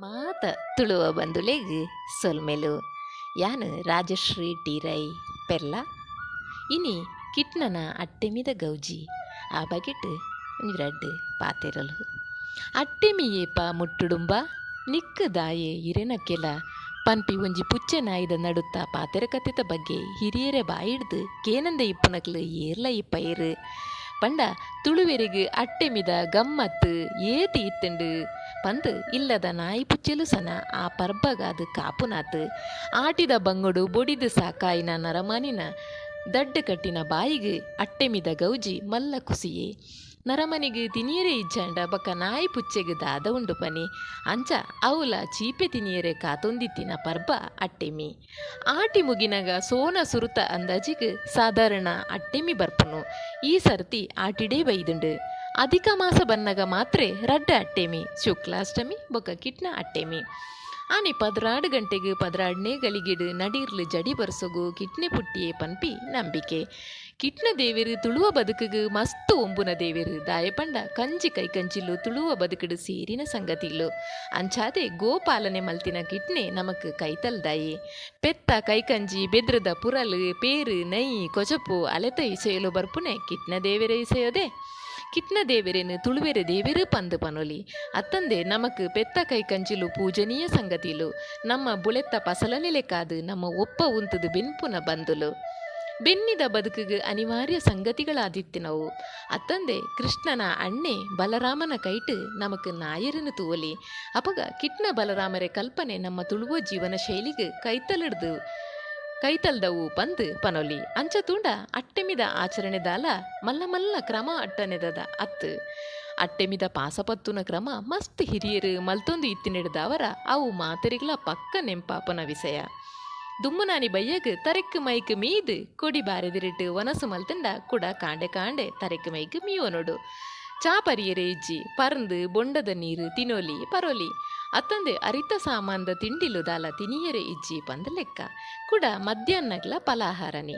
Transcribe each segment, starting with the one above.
ಮಾತ ತುಳುವ ಬಂದುಲೆಗ್ ಸೊಲ್ಮೆಲು ಯಾನ್ ರಾಜಶ್ರೀ ಟಿ ರೈ ಪೆರ್ಲ ಇನಿ ಕಿಟ್ನನ ಅಟ್ಟೆಮಿದ ಗೌಜಿ ಆ ಬಗೆಟ್ ಒಂಜಿ ಪಾತೆರಲು ಅಟ್ಟೆಮಿ ಏಪ ಮುಟ್ಟುಡುಂಬ ನಿಕ್ಕ ದಾಯೆ ಇರೆನಕ್ಕೆಲ ಪನ್ಪಿ ಒಂಜಿ ಪುಚ್ಚೆ ನಾಯಿದ ನಡುತ್ತ ಪಾತೆರ ಕಥೆತ ಬಗ್ಗೆ ಹಿರಿಯರೆ ಬಾಯಿಡ್ದು ಕೇನಂದ ಇಪ್ಪುನಕ್ಲು ಏರ್ಲ ಇಪ್ಪಯರು ಪಂಡ ತುಳುವೆರಿಗ್ ಅಟ್ಟೆಮಿದ ಗಮ್ಮತ್ತು ಏತಿ ಇತ್ತುಂಡು ಪಂದ್ ಇಲ್ಲದ ನಾಯಿ ಪುಚ್ಚೆಲು ಸನ ಆ ಪರ್ಬಗಾದು ಕಾಪುನಾತ್ ಆಟಿದ ಬಂಗುಡು ಬೊಡಿದು ಸಾಕಾಯಿನ ನರಮನಿನ ದಡ್ಡ ಕಟ್ಟಿನ ಬಾಯಿಗ್ ಅಟ್ಟೆಮಿದ ಗೌಜಿ ಮಲ್ಲ ಕುಸಿಯೇ ನರಮನಿಗ್ ತಿನಿಯರೆ ಇಜ್ಜಂಡ ಬೊಕ್ಕ ನಾಯಿ ಪುಚ್ಚೆಗ್ ದಾದ ಉಂಡು ಪನಿ ಅಂಚ ಅವಲ ಚೀಪೆ ತಿನಿಯರೆ ಕಾತೊಂದಿತ್ತಿನ ಪರ್ಬ ಅಟ್ಟೆಮಿ ಆಟಿ ಮುಗಿನಗ ಸೋನ ಸುರುತ ಅಂದಾಜಿಗ್ ಸಾಧಾರಣ ಅಟ್ಟೆಮಿ ಬರ್ಪುನು ಈ ಸರ್ತಿ ಆಟಿಡೇ ಬೈದುಂಡು ಅಧಿಕ ಮಾಸ ಬನ್ನಗ ಮಾತ್ರೆ ರಡ್ಡ ಅಟ್ಟೆಮಿ ಶುಕ್ಲಾಷ್ಟಮಿ ಬೊಕ್ಕ ಕಿಟ್ನ ಅಟ್ಟೆಮಿ ಆನೆ 12 ಗಂಟೆಗೆ 12ನೇ ಗಳಿಗಿಡು ನಡೀರ್ಲು ಜಡಿ ಬರ್ಸೊಗು ಕಿಟ್ನೆ ಪುಟ್ಟಿಯೇ ಪನ್ಪಿ ನಂಬಿಕೆ ಕಿಟ್ನ ದೇವೆರು ತುಳುವ ಬದುಕಿಗೆ ಮಸ್ತು ಒಂಬುನ ದೇವೆರು ದಾಯಪಂಡ ಕಂಜಿ ಕೈಕಂಚಿಲು ತುಳುವ ಬದುಕಿಡು ಸೇರಿನ ಸಂಗತಿಲು ಅಂಚಾದೆ ಗೋಪಾಲನೆ ಮಲ್ತಿನ ಕಿಟ್ನೆ ನಮಕ್ ಕೈತಲ್ದಾಯಿ ಪೆತ್ತ ಕೈಕಂಜಿ ಬೆದ್ರದ ಪುರಲು ಪೇರು ನೈ ಕೊಚಪು ಅಲೆತ ಇಸೆಯಲು ಬರ್ಪುನೆ ಕಿಟ್ನ ದೇವೆರೆ ಇಸೆಯೋದೆ ಕಿಟ್ನ ದೇವೆರೆನು ತುಳುವೆರೆ ದೇವೆರು ಪಂದು ಪನೊಲಿ ಅತ್ತಂದೆ ನಮಕ್ ಪೆತ್ತ ಕೈ ಕಂಚಿಲು ಪೂಜನೀಯ ಸಂಗತಿಲು ನಮ್ಮ ಬುಳೆತ್ತ ಪಸಲನೆಲೆ ಕಾದು ನಮ್ಮ ಒಪ್ಪ ಉಂತದು ಬೆನ್ಪುನ ಬಂದುಲು ಬೆನ್ನಿದ ಬದುಕಿಗೆ ಅನಿವಾರ್ಯ ಸಂಗತಿಗಳಾದಿತ್ತಿನವು ಅತ್ತಂದೆ ಕೃಷ್ಣನ ಅಣ್ಣೆ ಬಲರಾಮನ ಕೈಟ್ ನಮಕ್ ನಾಯರನು ತೂವಲಿ ಅಪಗ ಕಿಟ್ನ ಬಲರಾಮರೆ ಕಲ್ಪನೆ ನಮ್ಮ ತುಳುವ ಜೀವನ ಶೈಲಿಗೆ ಕೈತಲ್ದವು ಪಂದ್ ಪನೊಲಿ ಅಂಚ ತೂಂಡ ಅಟ್ಟೆಮಿದ ಆಚರಣೆದಾಲ ಮಲ್ಲ ಮಲ್ಲ ಕ್ರಮ ಅಟ್ಟನೆದದ ಅತ್ತು ಅಟ್ಟೆಮಿದ ಪಾಸಪತ್ತುನ ಕ್ರಮ ಮಸ್ತ್ ಹಿರಿಯರು ಮಲ್ತೊಂದು ಇತ್ತಿನಿಡ್ದವರ ಅವು ಮಾತರಿಗಳ ಪಕ್ಕ ನೆಂಪಾಪನ ವಿಷಯ ದುಮ್ಮುನಾನಿ ಬಯ್ಯಗ್ ತರೆಕ್ ಮೈಕ್ ಮೀದ್ ಕೊಡಿ ಬಾರೆದಿರಿಟ್ಟು ವನಸು ಮಲ್ತಂಡ ಕುಡ ಕಾಂಡೆ ಕಾಂಡೆ ತರೆಕ್ ಮೈಕ್ ಮೀವನೊಡು ಚಾಪರಿಯರೆ ಇಜ್ಜಿ ಪರ್ಂದು ಬೊಂಡದ ನೀರು ತಿನೋಲಿ ಪರೋಲಿ ಅತ್ತಂದೆ ಅರಿತ ಸಾಮಾನ್ದ ತಿಂಡಿಲು ದಾಲ ತಿನಿಯರೆ ಇಜ್ಜಿ ಪಂದ ಲೆಕ್ಕ ಕುಡ ಮಧ್ಯಾಹ್ನಗ್ಲ ಫಲಾಹಾರನಿ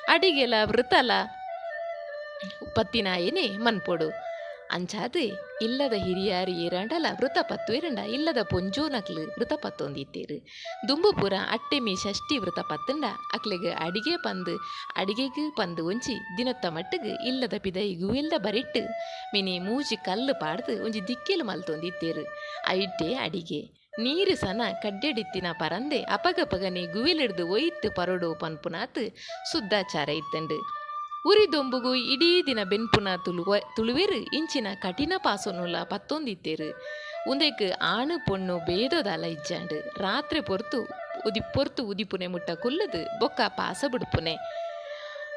ಅಡಿಗೆಲ ವೃತಲ ಪತ್ತಿನಾಯೇನೆ ಮನ್ಪೊಡು ಅಂಚಾದು ಇಲ್ಲದ ಹಿರಿಯಾರಿ ಏರಂಡಲ ವೃತ ಪತ್ತು ಎರಂಡ ಇಲ್ಲದ ಪೊಂಜೋನಕ್ಲು ವೃತ ಪತ್ತೊಂದಿತ್ತೇರು ದುಂಬುಪುರ ಅಟ್ಟೆಮಿ ಷಷ್ಠಿ ವೃತ ಪತ್ತಂಡ ಅಕ್ಲೆಗ್ ಅಡಿಗೆಗ್ ಪಂದು ಒಂಜಿ ದಿನೊತ್ತ ಮಟ್ಟಿಗೆ ಇಲ್ಲದ ಪಿದೈಗೂ ಇಲ್ದ ಬರಿಟ್ಟು ಮಿನಿ ಮೂಜಿ ಕಲ್ಲು ಪಾಡ್ದು ಒಂಜಿ ದಿಕ್ಕೆಲು ಮಲ್ತೊಂದಿತ್ತೇರು ಐಟೆ ಅಡಿಗೆ ನೀರು ಸನ ಕಡ್ಡೆಡಿತ್ತಿನ ಪರಂದೆ ಅಪಗಪಗನೆ ಗುವಿಲಿಡ್ದು ಒಯ್ತು ಪರಡು ಪನ್ಪುನಾತ್ ಸುದ್ದಾಚಾರ ಇತ್ತಂಡು ಉರಿದೊಂಬುಗು ಇಡೀ ದಿನ ಬೆನ್ಪುನ ತುಳುವೆರು ಇಂಚಿನ ಕಠಿಣ ಪಾಸೊನುಲ ಪತ್ತೊಂದಿತ್ತೇರು ಉಂದೆಕ್ ಆಣು ಪೊಣ್ಣು ಬೇದೋದಲ ಇಜ್ಜಾಂಡು ರಾತ್ರಿ ಪೊರ್ತು ಉದಿಪುನೆ ಮುಟ್ಟ ಕುಲ್ಲದು ಬೊಕ್ಕ ಪಾಸ ಬಿಡುಪುನೆ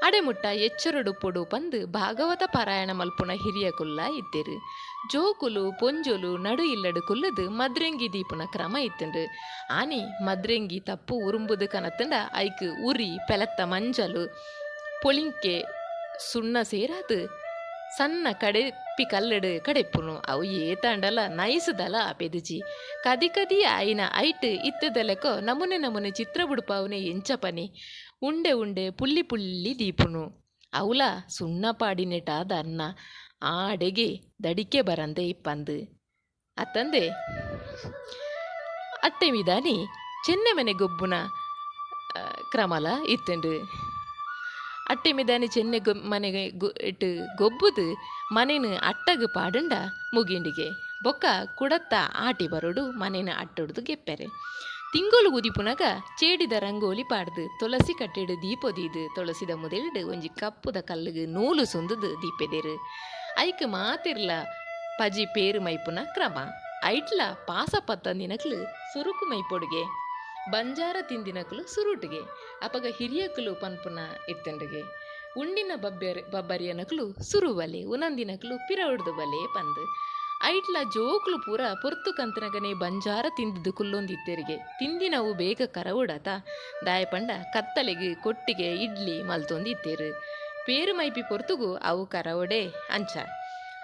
ಅಡೆಮುಟ್ಟ ಎಚ್ಚರಡು ಪೊಡು ಪಂದು ಭಾಗವತ ಪಾರಾಯಣ ಮಲ್ಪುನ ಹಿರಿಯ ಕುಲ್ಲ ಇತ್ತೇರು ಜೋಕುಲು ಪೊಂಜೊಲು ನಡು ಇಲ್ಲಡು ಕುಲ್ಲದು ಮದ್ರೆಂಗಿ ದೀಪುನ ಕ್ರಮ ಇತ್ತಂಡು ಆನಿ ಮದ್ರೆಂಗಿ ತಪ್ಪು ಉರುಂಬುದು ಕನತ್ತಂಡ ಐಕ್ ಉರಿ ಪೆಲತ್ತ ಮಂಜಲು ಪೊಳಿಂಕೆ ಸುಣ್ಣ ಸೇರಾದು ಸಣ್ಣ ಕಡೆಪ್ಪಿ ಕಲ್ಲಡು ಕಡೆಪ್ಪುನು ಅವು ಏತಾಂಡಲ ನೈಸುದಲ ಪೆದುಜಿ ಕದಿ ಕದಿ ಆಯಿನ ಐಟ್ ಇತ್ತದಲೆಕೋ ನಮುನೆ ನಮುನೆ ಚಿತ್ರ ಬುಡುಪಾವನೆ ಎಂಚಪನಿ ಉಂಡೆ ಉಂಡೆ ಪುಲ್ಲಿ ಪುಲ್ಲಿ ದೀಪುನು ಅವಲ ಸುಣ್ಣ ಪಾಡಿನೆಟಾದ ಅನ್ನ ಆ ಅಡೆಗೆ ದಡಿಕೆ ಬರಂದೆ ಇಪ್ಪಂದು ಅತ್ತಂದೆ ಅಟ್ಟೆ ವಿಧಾನಿ ಚೆನ್ನೆ ಮನೆ ಗೊಬ್ಬುನ ಕ್ರಮಲ ಇತ್ತಂಡು ಅಟ್ಟೆ ಮಿದಾನಿ ಚೆನ್ನೆ ಮನೆಗೆ ಇಟ್ಟು ಗೊಬ್ಬುದು ಮನೇನು ಅಟ್ಟಗ ಪಾಡಂಡ ಮುಗಿಂಡಿಗೆ ಬೊಕ್ಕ ಕುಡತ್ತ ಆಟಿ ಬರೋಡು ಮನೇನ ಅಟ್ಟೊಡ್ದು ಗೆಪ್ಪೆರೆ ತಿಂಗೋಲು ಉದಿಪುನಗ ಚೇಡಿದ ರಂಗೋಲಿ ಪಾಡ್ದು ತುಳಸಿ ಕಟ್ಟಿಡು ದೀಪೊದೀದು ತುಳಸಿದ ಮುದೆಲ್ಡು ಒಂಜಿ ಕಪ್ಪುದ ಕಲ್ಲಿಗೆ ನೂಲು ಸುಂದದು ದೀಪೆದೆರು ಐಕ್ ಮಾತಿರ್ಲ ಪಜಿ ಪೇರು ಮೈಪುನ ಕ್ರಮ ಐಟ್ಲ ಪಾಸ ಪತ್ತಂದಿನಕ್ಲು ಸುರುಕು ಮೈಪೊಡುಗೆ ಬಂಜಾರ ತಿಂದಿನಕಲು ಸುರುಟಿಗೆ ಅಪಗ ಹಿರಿಯಕಲು ಪನ್ಪುನ ಇತ್ತಂಡಿಗೆ ಉಂಡಿನ ಬಬ್ಬರಿಯನಕಲು ಸುರುವಲೆ ಉನಂದಿನಕಲು ಪಿರವಡ್ದು ಬಲೆ ಪಂದು ಐಟ್ಲ ಜೋಕ್ಲು ಪೂರ ಪೊರ್ತು ಕಂತನಗನೆ ಬಂಜಾರ ತಿಂದಿದ್ದು ಕುಲ್ಲೊಂದಿತ್ತೆರಿಗೆ ತಿಂದಿನವು ಬೇಗ ಕರವುಡತ ದಾಯಪಂಡ ಕತ್ತಲೆಗೆ ಕೊಟ್ಟಿಗೆ ಇಡ್ಲಿ ಮಲ್ತೊಂದಿತ್ತೇರು ಪೇರು ಮೈಪಿ ಪೊರ್ತುಗು ಅವು ಕರವಡೆ ಅಂಚ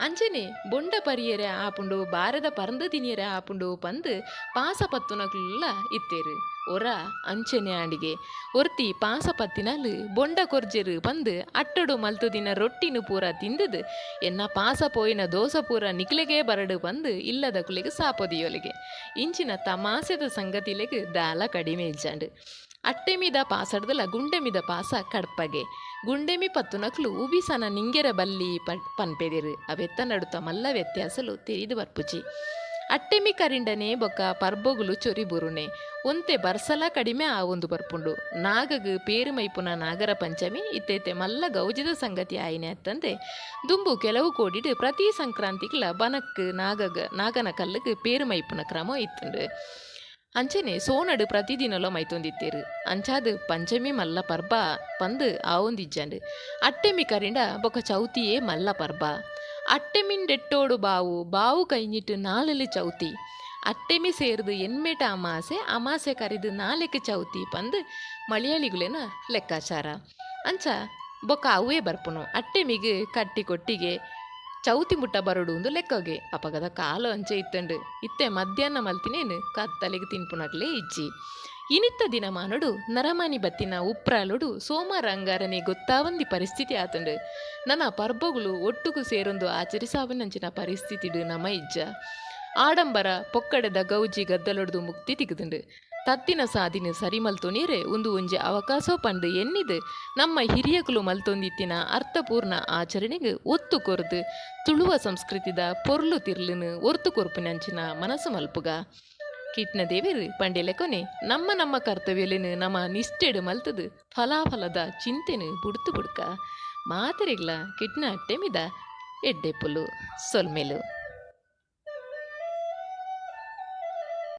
ಅಂಚನೆ ಬೊಂಡ ಪರಿಯರೆ ಆಪುಂಡು ಬಾರದ ಪರಂದ ತಿನಿಯರೆ ಆಪುಂಡು ಪಂದು ಪಾಸ ಪತ್ತುನಕ್ಲೆಲ್ಲ ಇತ್ತೇರು ಒರ ಅಂಚನೆ ಆಂಡಿಗೆ ಒರ್ತಿ ಪಾಸ ಪತ್ತಿನಲ್ಲಿ ಬೊಂಡ ಕೊರ್ಜೆರು ಪಂದು ಅಟ್ಟಡು ಮಲ್ತು ದಿನ ರೊಟ್ಟಿನು ಪೂರ ತಿಂದದು ಎನ್ನ ಪಾಸ ಪೋಯಿನ ದೋಸ ಪೂರ ನಿಕ್ಲೆಗೆ ಬರಡು ಪಂದು ಇಲ್ಲದ ಕುಲೆಗೆ ಸಾಪೊದಿಯೋಲಿಗೆ ಇಂಚಿನ ತಮಾಸೆದ ಸಂಗತಿಲೆಗೆ ದಾಲ ಕಡಿಮೆ ಇಜ್ಜಾಂಡು ಅಟ್ಟೆ ಮೀದ ಪಾಸಡ್ದಲ ಗುಂಡೆ ಮೀದ ಪಾಸ ಕಡ್ಪಗೆ ಗುಂಡೆಮಿ ಪತ್ತುನಕ್ಲು ಉಬಿಸನ ನಿಂಗೆರ ಬಲ್ಲಿ ಪನ್ಪೆದಿರು ಅವೆತ್ತ ನಡುತ್ತ ಮಲ್ಲ ವ್ಯತ್ಯಾಸಲು ತೆರಿದು ಬರ್ಪುಜಿ ಅಟ್ಟೆಮಿ ಕರಿಂಡನೆ ಬೊಕ್ಕ ಪರ್ಬೊಗುಲು ಚೊರಿ ಬುರುನೆ ಒಂತೆ ಬರ್ಸಲ ಕಡಿಮೆ ಆ ಒಂದು ಬರ್ಪುಂಡು ನಾಗಗ್ ಪೇರು ಮೈಪುನ ನಾಗರ ಪಂಚಮಿ ಇತ್ತೈತೆ ಮಲ್ಲ ಗೌಜಿದ ಸಂಗತಿ ಆಯ್ನೆ ಅತ್ತಂದೆ ದುಂಬು ಕೆಲವು ಕೋಡಿಡು ಪ್ರತಿ ಸಂಕ್ರಾಂತಿಗ್ಲ ಬನಕ್ ನಾಗನ ಕಲ್ಲಗ್ ಪೇರು ಮೈಪುನ ಕ್ರಮ ಇತ್ತುಂಡು ಅಂಚನೆ ಸೋನಡು ಪ್ರತಿದಿನಲೋ ಮೈತೊಂದಿತ್ತೇರು ಅಂಚಾದು ಪಂಚಮಿ ಮಲ್ಲ ಪರ್ಬ ಪಂದು ಆವೊಂದಿಜ್ಜಂಡು ಅಟ್ಟೆಮಿ ಕರಿಂಡ ಬೊಕ ಚೌತಿಯೇ ಮಲ್ಲ ಪರ್ಬ ಅಟ್ಟೆಮಿಂಡೆಟ್ಟೋಡು ಬಾವು ಕೈഞ്ഞിട്ട് ನಾಳೆಲಿ ಚೌತಿ ಅಟ್ಟೆಮಿ ಸೇರ್ದು ಎನ್ಮೇಟ ಅಮಾಸೆ ಕರಿದು ನಾಳೆಗೆ ಚೌತಿ ಪಂದು ಮಲಯಾಳಿಗುಲೇನ ಲೆಕ್ಕಾಚಾರ ಅಂಚ ಬೊಕ ಅವೇ ಬರ್ಪುನು ಅಟ್ಟೆಮಿಗೆ ಕಟ್ಟಿ ಕೊಟ್ಟಿಗೆ ಚೌತಿ ಮುಟ್ಟ ಬರಡು ಒಂದು ಲೆಕ್ಕಗೆ ಅಪಗದ ಕಾಲು ಅಂಚೆ ಇತ್ತಂಡು ಇತ್ತೆ ಮಧ್ಯಾಹ್ನ ಮಲ್ತಿನೇನು ಕತ್ತಲೆಗೆ ತಿನ್ಪುನಕ್ಲೇ ಇಜ್ಜಿ ಇನಿತ್ತ ದಿನ ಮಾನಡು ನರಮಾನಿ ಬತ್ತಿನ ಉಪ್ರಾಲುಡು ಸೋಮವಾರ ಅಂಗಾರನೆ ಗೊತ್ತಾವಂದಿ ಪರಿಸ್ಥಿತಿ ಆತಂಡು ನನ್ನ ಪರ್ಬಗಳು ಒಟ್ಟುಗು ಸೇರೊಂದು ಆಚರಿಸಾವನಂಚಿನ ಪರಿಸ್ಥಿತಿಡು ನಮ ಇಜ್ಜ ಆಡಂಬರ ಪೊಕ್ಕಡೆದ ಗೌಜಿ ಗದ್ದಲೊಡ್ದು ಮುಕ್ತಿ ತಿಗದುಂಡು ತತ್ತಿನ ಸಾದಿನ ಸರಿ ಮಲ್ತೊನೀರೆ ಒಂದು ಒಂಜಿ ಅವಕಾಶ ಪಂಡು ಎನ್ನಿದು ನಮ್ಮ ಹಿರಿಯಕುಲು ಮಲ್ತೊಂದಿತ್ತಿನ ಅರ್ಥಪೂರ್ಣ ಆಚರಣೆಗೆ ಒತ್ತು ಕೊರ್ದು ತುಳುವ ಸಂಸ್ಕೃತಿದ ಪೊರ್ಲು ತಿರ್ಲುನು ಒರ್ತು ಕೊರ್ಪುನಂಚಿನ ಮನಸ್ಸು ಮಲ್ಪುಗ ಕಿಟ್ನ ದೇವೇರು ಪಂಡೆಲೆ ಕೊನೆ ನಮ್ಮ ಕರ್ತವ್ಯಲೇನು ನಮ್ಮ ನಿಷ್ಠೆಡು ಮಲ್ತದು ಫಲಾಫಲದ ಚಿಂತೆನು ಬುಡ್ತು ಬುಡ್ಕ ಮಾತೆರೆಗ್ಲ ಕಿಟ್ನ ಅಟ್ಟೆ ಮಿದ ಎಡ್ಡೆಪ್ಪುಲು ಸೊಲ್ಮೆಲು